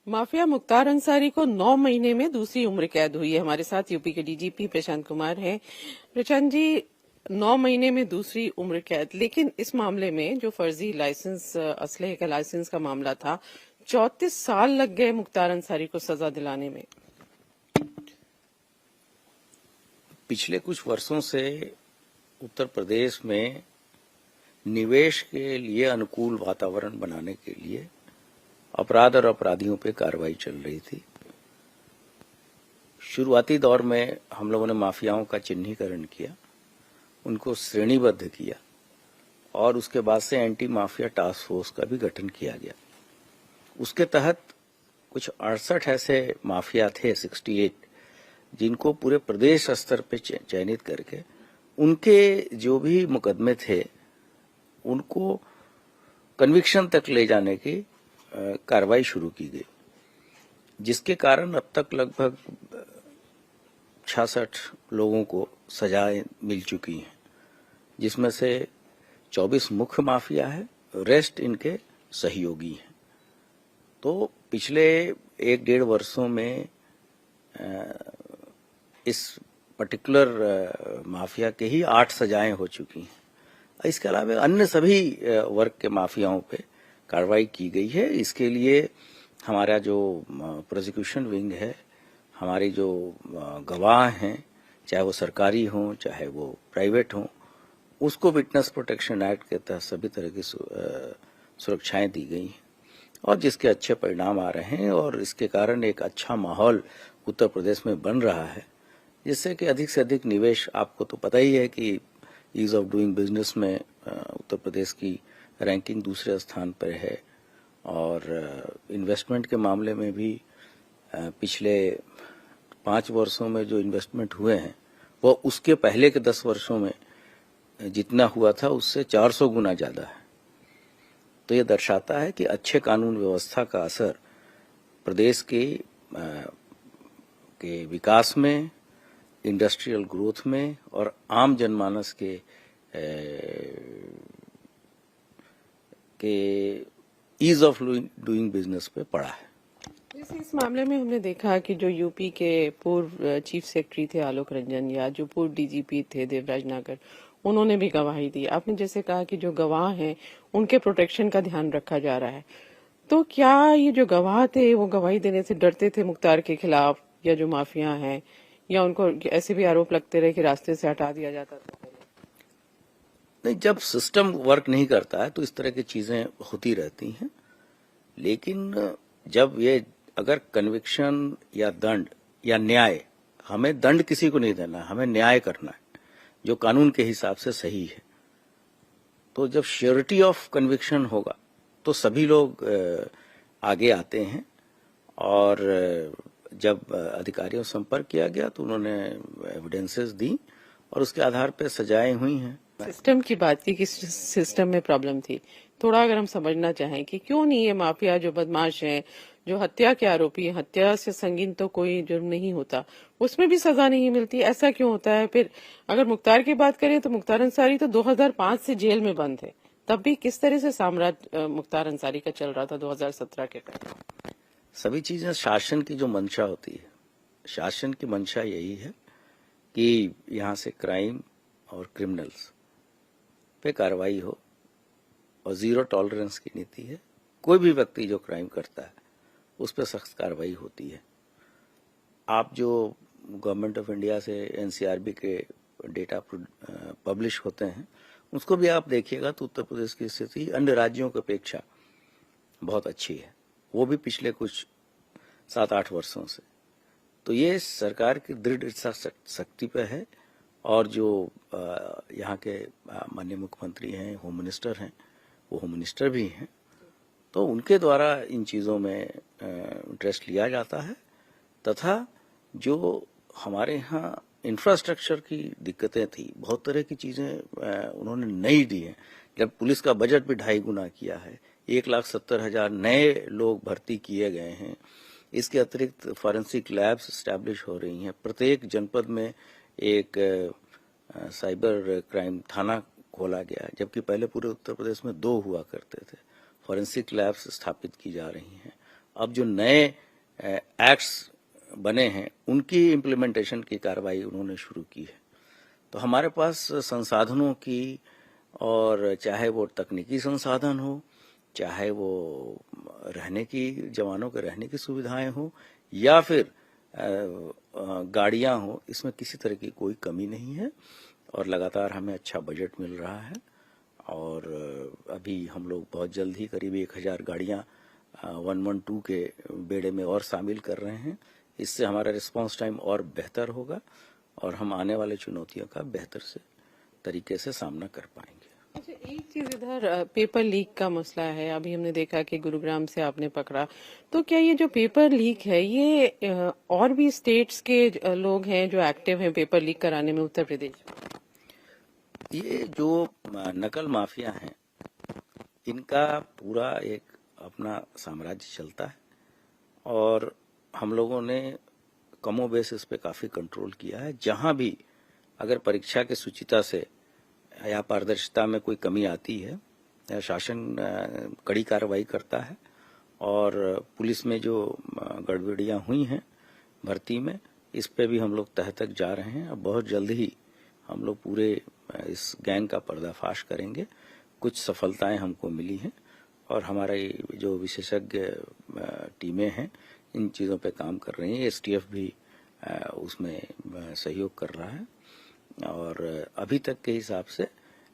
Mafia Mukhtar Ansari को 9 महीने में दूसरी उम्र कैद हुई है। हमारे साथ यूपी के डीजीपी प्रशांत कुमार हैं। प्रशांत जी, 9 महीने में दूसरी उम्र कैद, लेकिन इस मामले में जो फर्जी लाइसेंस असलहे का लाइसेंस का मामला था, 34 साल लग गए मुख्तार अंसारी को सजा दिलाने में। पिछले कुछ वर्षों से उत्तर प्रदेश में निवेश के लिए अनुकूल वातावरण बनाने के लिए अपराध और अपराधियों पे कार्रवाई चल रही थी। शुरुआती दौर में हम लोगों ने माफियाओं का चिन्हीकरण किया, उनको श्रेणीबद्ध किया और उसके बाद से एंटी माफिया टास्क फोर्स का भी गठन किया गया। उसके तहत कुछ 68 ऐसे माफिया थे, 68, जिनको पूरे प्रदेश स्तर पे चयनित करके उनके जो भी मुकदमे थे उनको कन्विक्शन तक ले जाने की कार्रवाई शुरू की गई, जिसके कारण अब तक लगभग 66 लोगों को सजाएं मिल चुकी हैं, जिसमें से 24 मुख्य माफिया है, रेस्ट इनके सहयोगी हैं। तो पिछले 1-1.5 वर्षों में इस पर्टिकुलर माफिया के ही 8 सजाएं हो चुकी हैं। इसके अलावा अन्य सभी वर्ग के माफियाओं पे कार्रवाई की गई है। इसके लिए हमारा जो प्रोसिक्यूशन विंग है, हमारी जो गवाह हैं, चाहे वो सरकारी हों चाहे वो प्राइवेट हों, उसको विटनेस प्रोटेक्शन एक्ट के तहत सभी तरह की सुरक्षाएं दी गई हैं और जिसके अच्छे परिणाम आ रहे हैं और इसके कारण एक अच्छा माहौल उत्तर प्रदेश में बन रहा है, जिससे कि अधिक से अधिक निवेश। आपको तो पता ही है कि ईज ऑफ डूइंग बिजनेस में उत्तर प्रदेश की रैंकिंग दूसरे स्थान पर है और इन्वेस्टमेंट के मामले में भी पिछले 5 वर्षों में जो इन्वेस्टमेंट हुए हैं वो उसके पहले के 10 वर्षों में जितना हुआ था उससे 400 गुना ज्यादा है। तो ये दर्शाता है कि अच्छे कानून व्यवस्था का असर प्रदेश के विकास में, इंडस्ट्रियल ग्रोथ में और आम जनमानस के ईज ऑफ डूइंग बिजनेस पे पड़ा है। जैसे इस मामले में हमने देखा कि जो यूपी के पूर्व चीफ सेक्रेटरी थे आलोक रंजन या जो पूर्व डीजीपी थे देवराज नागर, उन्होंने भी गवाही दी। आपने जैसे कहा कि जो गवाह हैं उनके प्रोटेक्शन का ध्यान रखा जा रहा है, तो क्या ये जो गवाह थे वो गवाही देने से डरते थे मुख्तार के खिलाफ, या जो माफिया हैं, या उनको ऐसे भी आरोप लगते रहे कि रास्ते से हटा दिया जाता था? नहीं, जब सिस्टम वर्क नहीं करता है तो इस तरह की चीजें होती रहती हैं, लेकिन जब ये अगर कन्विक्शन या दंड या न्याय, हमें दंड किसी को नहीं देना, हमें न्याय करना है जो कानून के हिसाब से सही है। तो जब श्योरिटी ऑफ कन्विक्शन होगा तो सभी लोग आगे आते हैं और जब अधिकारियों से संपर्क किया गया तो उन्होंने एविडेंसेस दी और उसके आधार पर सजाएं हुई हैं। सिस्टम की बात की कि सिस्टम में प्रॉब्लम थी, थोड़ा अगर हम समझना चाहें कि क्यों नहीं ये माफिया जो बदमाश हैं, जो हत्या के आरोपी हैं, हत्या से संगीन तो कोई जुर्म नहीं होता, उसमें भी सजा नहीं मिलती, ऐसा क्यों होता है? फिर अगर मुख्तार की बात करें तो मुख्तार अंसारी तो 2005 से जेल में बंद है, तब भी किस तरह से साम्राज्य मुख्तार अंसारी का चल रहा था 2017 के पहले? सभी चीजें शासन की जो मंशा होती है, शासन की मंशा यही है कि यहाँ से क्राइम और क्रिमिनल्स पे कार्रवाई हो और 0 टॉलरेंस की नीति है। कोई भी व्यक्ति जो क्राइम करता है उस पर सख्त कार्रवाई होती है। आप जो गवर्नमेंट ऑफ इंडिया से एनसीआरबी के डेटा पब्लिश होते हैं उसको भी आप देखिएगा तो उत्तर प्रदेश की स्थिति अन्य राज्यों की अपेक्षा बहुत अच्छी है, वो भी पिछले कुछ 7-8 वर्षों से। तो ये सरकार की दृढ़ इच्छा शक्ति पे है और जो यहाँ के माननीय मुख्यमंत्री हैं, होम मिनिस्टर हैं, वो होम मिनिस्टर भी हैं, तो उनके द्वारा इन चीज़ों में इंटरेस्ट लिया जाता है तथा जो हमारे यहाँ इंफ्रास्ट्रक्चर की दिक्कतें थी, बहुत तरह की चीज़ें उन्होंने नई दी हैं। जब पुलिस का बजट भी 2.5 गुना किया है, 1,70,000 नए लोग भर्ती किए गए हैं। इसके अतिरिक्त फॉरेंसिक लैब्स स्टैब्लिश हो रही हैं। प्रत्येक जनपद में एक साइबर क्राइम थाना खोला गया, जबकि पहले पूरे उत्तर प्रदेश में 2 हुआ करते थे। फॉरेंसिक लैब्स स्थापित की जा रही हैं अब जो नए एक्ट्स बने हैं उनकी इम्प्लीमेंटेशन की कार्रवाई उन्होंने शुरू की है। तो हमारे पास संसाधनों की, और चाहे वो तकनीकी संसाधन हो, चाहे वो रहने की, जवानों के रहने की सुविधाएं हो, या फिर गाड़ियां हो, इसमें किसी तरह की कोई कमी नहीं है। और लगातार हमें अच्छा बजट मिल रहा है। और अभी हम लोग बहुत जल्द ही करीब 1000 गाड़ियां 112 के बेड़े में और शामिल कर रहे हैं। इससे हमारा रिस्पांस टाइम और बेहतर होगा और हम आने वाले चुनौतियों का बेहतर से तरीके से सामना कर पाएंगे। अच्छा, एक चीज इधर पेपर लीक का मसला है। अभी हमने देखा कि गुरुग्राम से आपने पकड़ा, तो क्या ये जो पेपर लीक है ये और भी स्टेट्स के लोग हैं जो एक्टिव हैं पेपर लीक कराने में उत्तर प्रदेश में? ये जो नकल माफिया हैं, इनका पूरा एक अपना साम्राज्य चलता है और हम लोगों ने कमो बेस इस पे काफी कंट्रोल किया है। जहां भी अगर परीक्षा के शुचिता से या पारदर्शिता में कोई कमी आती है, शासन कड़ी कार्रवाई करता है। और पुलिस में जो गड़बड़ियां हुई हैं भर्ती में, इस पे भी हम लोग तह तक जा रहे हैं। अब बहुत जल्द ही हम लोग पूरे इस गैंग का पर्दाफाश करेंगे। कुछ सफलताएं हमको मिली हैं और हमारी जो विशेषज्ञ टीमें हैं इन चीज़ों पे काम कर रही हैं। एसटीएफ भी उसमें सहयोग कर रहा है और अभी तक के हिसाब से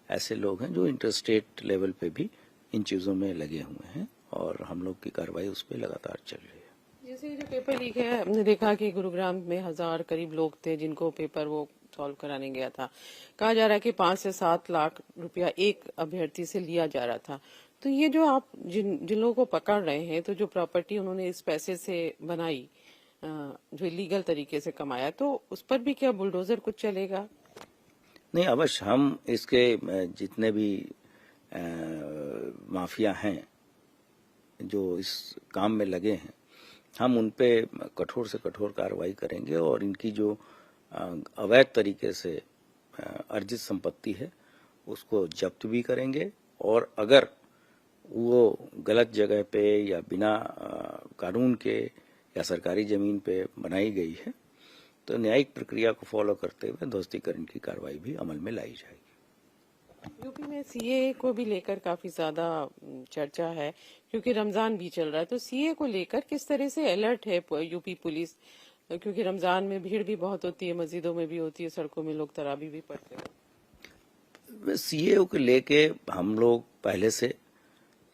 ऐसे लोग हैं जो इंटरस्टेट लेवल पे भी इन चीज़ों में लगे हुए हैं और हम लोग की कार्रवाई उस पर लगातार चल रही है। जैसे जो पेपर लीक है, हमने देखा कि गुरुग्राम में 1000 करीब लोग थे जिनको पेपर वो सॉल्व कराने गया था। कहा जा रहा है कि 5 से 7 लाख रुपया एक अभ्यर्थी से लिया जा रहा था। तो ये जो आप जिन लोगों को पकड़ रहे हैं, तो जो प्रॉपर्टी उन्होंने इस पैसे से बनाई, जो इलीगल तरीके से कमाया, तो उस पर भी क्या बुलडोजर कुछ चलेगा? नहीं, अवश्य हम इसके जितने भी माफिया हैं जो इस काम में लगे हैं, हम उन पे कठोर से कठोर कार्रवाई करेंगे और इनकी जो अवैध तरीके से अर्जित संपत्ति है उसको जब्त भी करेंगे। और अगर वो गलत जगह पे या बिना कानून के या सरकारी जमीन पे बनाई गई है तो न्यायिक प्रक्रिया को फॉलो करते हुए ध्वस्तीकरण की कार्रवाई भी अमल में लाई जाएगी। यूपी में सीए को भी लेकर काफी ज्यादा चर्चा है क्योंकि रमजान भी चल रहा है। तो सीए को लेकर किस तरह से अलर्ट है यूपी पुलिस? क्योंकि रमजान में भीड़ भी बहुत होती है, मस्जिदों में भी होती है, सड़कों में लोग तरावी भी पढ़ते हैं। सीए को लेके हम लोग पहले से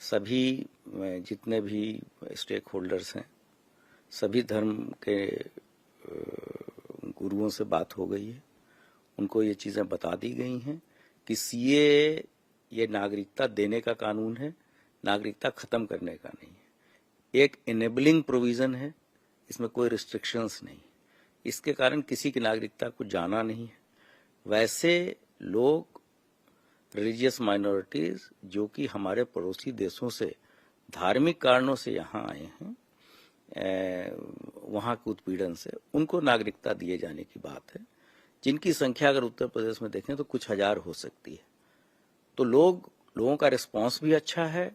सभी जितने भी स्टेक होल्डर्स हैं, सभी धर्म के गुरुओं से बात हो गई है। उनको ये चीजें बता दी गई हैं कि सीए ये नागरिकता देने का कानून है, नागरिकता खत्म करने का नहीं है। एक इनेबलिंग प्रोविजन है, इसमें कोई रिस्ट्रिक्शंस नहीं। इसके कारण किसी की नागरिकता को जाना नहीं है। वैसे लोग, रिलीजियस माइनॉरिटीज जो कि हमारे पड़ोसी देशों से धार्मिक कारणों से यहाँ आए हैं, वहां के उत्पीड़न से, उनको नागरिकता दिए जाने की बात है, जिनकी संख्या अगर उत्तर प्रदेश में देखें तो कुछ हजार हो सकती है। तो लोगों का रिस्पांस भी अच्छा है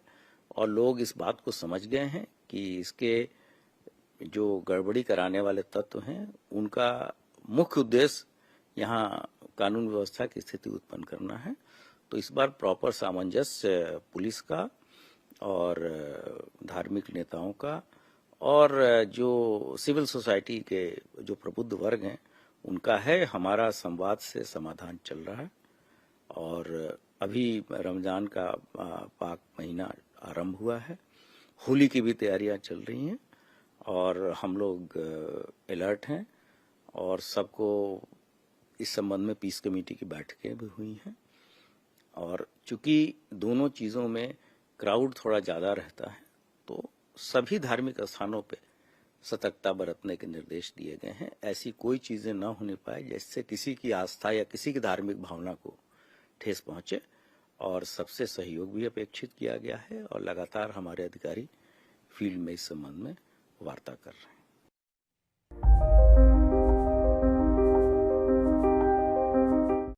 और लोग इस बात को समझ गए हैं कि इसके जो गड़बड़ी कराने वाले तत्व हैं उनका मुख्य उद्देश्य यहाँ कानून व्यवस्था की स्थिति उत्पन्न करना है। तो इस बार प्रॉपर सामंजस्य पुलिस का और धार्मिक नेताओं का और जो सिविल सोसाइटी के जो प्रबुद्ध वर्ग हैं उनका है। हमारा संवाद से समाधान चल रहा है और अभी रमजान का पाक महीना आरंभ हुआ है, होली की भी तैयारियां चल रही हैं और हम लोग अलर्ट हैं और सबको इस संबंध में पीस कमेटी की बैठकें भी हुई हैं। और चूंकि दोनों चीजों में क्राउड थोड़ा ज्यादा रहता है तो सभी धार्मिक स्थानों पे सतर्कता बरतने के निर्देश दिए गए हैं। ऐसी कोई चीजें न होने पाए जिससे किसी की आस्था या किसी की धार्मिक भावना को ठेस पहुंचे। और सबसे सहयोग भी अपेक्षित किया गया है और लगातार हमारे अधिकारी फील्ड में इस संबंध में वार्ता कर रहे हैं।